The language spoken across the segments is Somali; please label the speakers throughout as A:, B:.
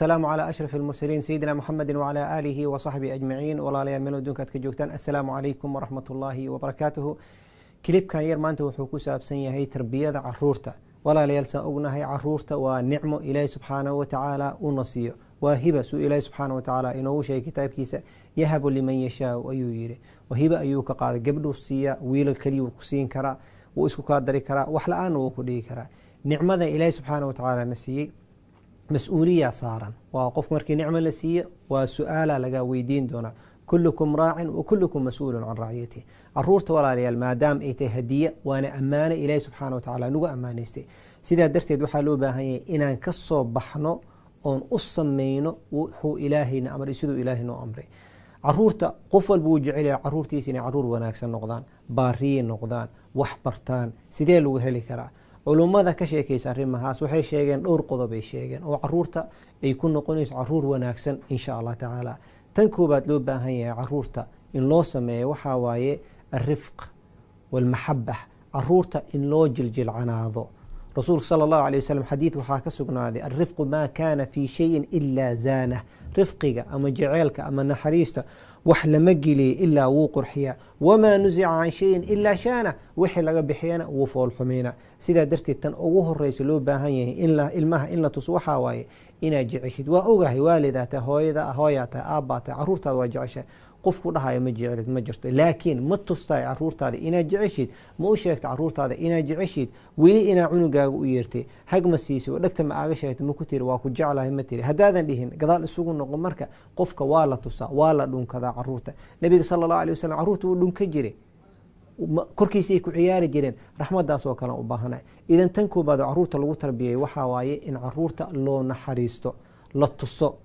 A: والسلام على أشرف المرسلين سيدنا محمد وعلى آله وصحبه أجمعين. والله ليال ملو دونك كجوجتان. السلام عليكم ورحمة الله وبركاته. كليب كان يرمانته وحكو سابسن هي تربية عرورته. والله ليال سأقنا هي عرورته ونعمه إلهي سبحانه وتعالى ونصيه وهبة سو إلهي سبحانه وتعالى إنه شيء كتاب كيسة يهب لمن يشاء ويري وهبة أيوك قاعد قبل السيا ويل الكلي وكسين كرا وإسكو قادر كرا وحلقان وكلي كرا نعمة إلهي سبحانه وتعالى نسيه مسؤولية صارا وقف مركي نعمة لسية وسؤال لقى ويدين دونا كلكم راع وكلكم مسؤول عن رعيته. عرورت ولا ليال ما دام ايتي هدية وانا امانة الهي سبحانه وتعالى نوغا امانيستي سيدا درتي دوحا لو باهي انان كسو بحنو اون اصمينو وحو الهينا امر يسدو الهينا امري. عرورتا قفل بوجعلي عرورتي سيني عرور وناكسن نقدان باريين نقدان وحبرتان سيدي لو هلي كرا علمada ka sheekaysa arrimahaas waxay sheegeen dhowr qodob ay sheegeen oo caruurta ay ku noqonayso caruur wanaagsan insha Allah taala. tan koobaad loo baahan yahay caruurta in loo sameeyo waxa waaye الرفق والمحبة. caruurta in loo jiljilcanaado. rasuulka sallallahu alayhi wasallam xadiis waxa ka sugnaaday الرفق ما كان في شيء إلا زانه. rifqiga ama jaceelka ama naxariista wax lama geliyo ilaa wuu qurxiyaa wamaa nuzica can shayin ilaa shaana wixii laga bixiyana wuu foolxumayna. sidaa darteed tan ugu horeysa loo baahan yahay ilmaha in la tuso waxaa waaye inaad jeceshid. waa ogahay waalidaa tahay hooyaa tahay aabbaa tahay caruurtaada waa jeceshahay qofku dhahaya ma jecelid ma jirto laakiin ma tustaay caruurtaada inaad jeceshid ma u sheegta caruurtaada inaad jeceshid weli inaad cunugaaga u yeertay hag ma siisay oo dhagta ma aaga sheegtay ma ku tiri waa ku jeclahay ma tiri haddaadan dhihin gadaal isugu noqon marka qofka waa la tusaa waa la dhunkadaa caruurta. nabiga sallallahu alayhi wasallam caruurta wuu dhunka jiray korkiisay ku ciyaari jireen raxmadaas oo kale u baahanay. idan tan koobaad caruurta lagu tarbiyay waxa waaye in caruurta loo naxariisto la tuso.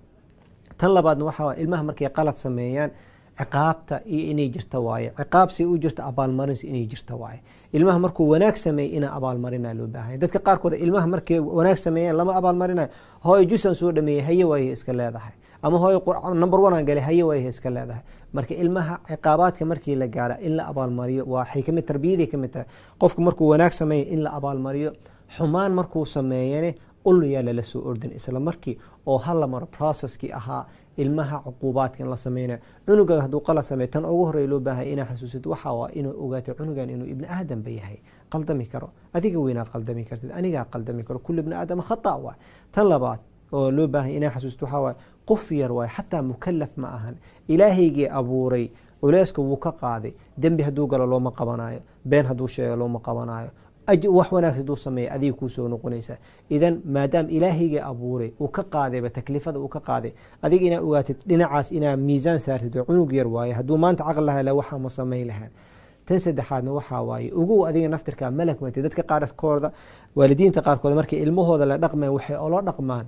A: tan labaadna waxa waaye ilmaha markay qalad sameeyaan ciqaabta iyo inay jirto waaye ciqaab si u jirto abaalmarin inay jirto waaye. ilmaha markuu wanaag sameeyo ina abaalmarina loo baahan. dadka qaar kood ilmaha markay wanaag sameeyaan lama abaalmarinayo hooyo jusan soo dhameeyay haye way iska leedahay ama hooyo number 1 aan galay haye way iska leedahay. marka ilmaha ciqaabaadka markii la gaaro in la abaalmariyo waa xikmad tarbiyada kamid tahay. qofku markuu wanaag sameeyo in la abaalmariyo xumaan markuu sameeyane ul yaala la soo ordin isla markii oo hal mar processkii ahaa ilmaha cuqubaadka la sameeyay. cunuga haduu qala sameeyo tan ugu horeey loo baahay inaa xasuusid waxa waa inuu ogaato cunugan inuu ibn aadam yahay qaldami karo adiga weena qaldami kartid aniga qaldami karo kullu ibn aadam khata waa. tan labaad oo loo baahay inaa xasuusid waxa waa qof yar waa xataa mukallaf ma ahan ilaahaygi abuuray culayska wuu ka qaaday dambi haduu galo looma qabanayo been haduu sheego looma qabanayo wax wanaagsan duu sameeyay adiga ku soo noqonaysa. idan maadaam ilaahayga abuuray uu ka qaaday taklifada uu ka qaaday adiga ina ogaatid dhinacaas ina miisaan saartid cunug yar waaye haduu maanta aqal lahaa waxa ma sameey lahayn. tan saddexaadna waxa waaye ugu adiga naftirka malak ma dadka qaarkooda waalidiinta qaarkooda markay ilmahooda la dhaqmay waxay oo dhaqmaan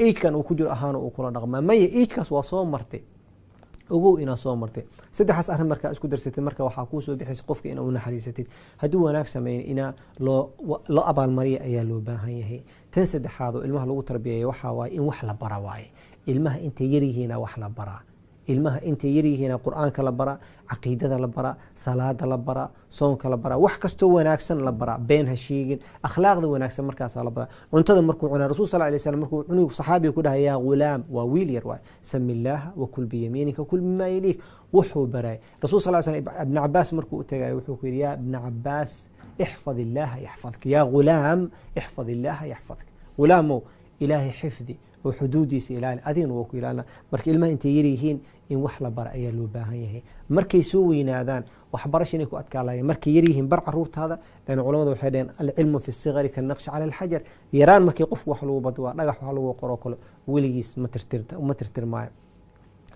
A: eedkan uu ku jiro ahaan uu kula dhaqmaa may eedkaas waa soo martay ugu ina soo martay. saddexaas arrin marka isku darsatay marka waxa ku soo bixis qofka in uu naxariisatid haduu wanaag sameeyo ina loo abaalmariyo ayaa loo baahan yahay. tan saddexaad oo ilmaha lagu tarbiyay waxa waaye in wax la bara waaye. ilmaha inta yar yihiin wax la bara ilmaha inta yar yihiin quraanka la bara aqeedada la bara salaada la bara soonka la bara wax kasto wanaagsan la bara been ha sheegin akhlaaqda wanaagsan markaas la bara. cuntada markuu cunaa rasuul sallallahu alayhi wasallam markuu cunug saxaabi ku dhahay yaa gulaam waa wiil yar waay samillah wa kul bi yaminika kul mimma yalik wuxuu baray rasuul sallallahu alayhi wasallam ibn Abbas markuu tagay wuxuu ku yiri yaa ibn Abbas احفظ الله يحفظك يا غلام احفظ الله يحفظك. غلامو إلهي حفظي وحدوديس إلهي أدين وكو إلهنا marka ilmaha intay yar yihiin in wax la bar ayaa loo baahan yahay. markay soo weynaadaan waxbarasho inay ku adkaalayaan markay yar yihiin bar caruurtaada lana culimadu waxay dhaheen al-ilmu fi as-sighari kan-naqsh 'ala al-hajar. yaraan markay qof wax lagu badwa dhagax wax lagu qoro kale weligiis ma tirtirmaayo.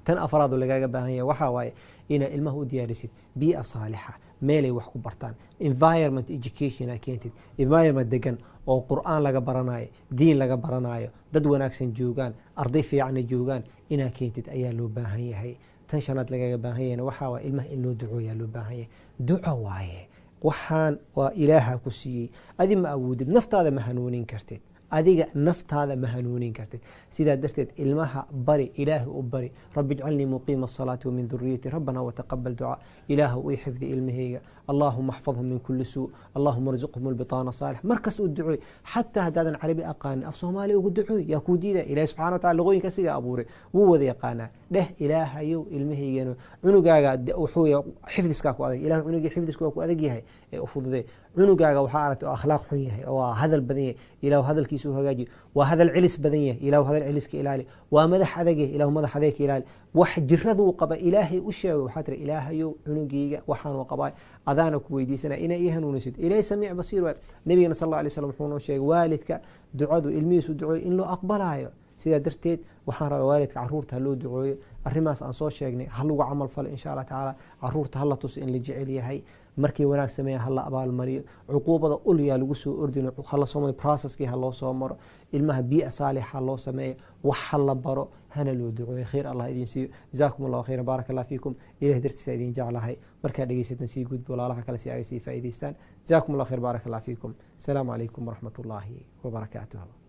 A: tan afraad oo lagaaga baahan yahay waxa waaye ina ilmaha u diyaarisid bii'a saalixa meelay wax ku bartaan environment education keentid environment degan oo quraan laga baranayo diin laga baranayo dad wanaagsan joogan arday fiican joogan ina keentid ayaa loo baahan yahay. tan shanaad lagaaga baahan yahay waxa waa ilmaha in loo duceeyo loo baahan yahay. duco waaye waxaan waa ilaaha ku siiyay adi ma awoodid naftaada ma hanuunin kartid adiga naftaada ma hanuunin kartid. sidaa darteed ilmaha bari, ilaahay u bari, rabbi ijcalnii muqiima asalaati wamin duriyati rabbana wataqabal ducaa. ilaahu ii xifdi ilmahayga, allahuma axfadhum min kulli suu, allahuma arzuqhum albitaana saalix. markas u ducooy, xataa haddaadan carabi aqaanin af soomaaliya ugu ducooy, yaa kuu diida. ilahi subxana wa tacala luqooyinka sigaa abuuray wuu wada yaqaanaa. dheh ilaahayow ilmahaygana cunugaaga wuxuu xifdiskaa ku adag, ilah cunugii xifdisku waa ku adag yahay ee u fududee. cunugaaga waxaa aragtay oo akhlaaq xun yahay oo waa hadal badan yahay, ilaahu hadalkiisa u hagaaji. waa hadal cilis badan yahay, ilaahu hadal ciliska ilaali. waa madax adag yahay, ilaahu madax adeegka ilaali. wax jiraduu qaba ilaahay u sheego, waxaa tiri ilaahayow cunugayga waxaanuu qabaa, adaana ku weydiisanaa inay ii hanuunisid. ilaahay samiic basiir waay. nabigana sal alla alay slam wuxuu noo sheegay waalidka ducadu ilmihiisu ducooyo in loo aqbalaayo. sidaa darteed waxaan rabaa waalidka caruurta ha loo ducooyo. arrimaas aan soo sheegnay ha lagu camal falo insha allah tacaala. caruurta ha la tuso in la jecel yahay, markii wanaag sameeya ha la abaalmariyo. cuquubada ulyaa lagu soo ordino, hala soo maro processkii ha loo soo maro. ilmaha bii'a saalix ha loo sameeyo, wax ha la baro, hana loo ducooyo. khayr allah idin siiyo. jazaakum allahu khayran, baaraka allah fiikum. ilaah dartiisa idin jeclahay. markaa dhegeysadna sii gudbo walaalaha kale si ay sii faa'iidaystaan. jazaakum allah khayr, baaraka allah fiikum. asalaamu calaykum waraxmat ullaahi wabarakaatuh.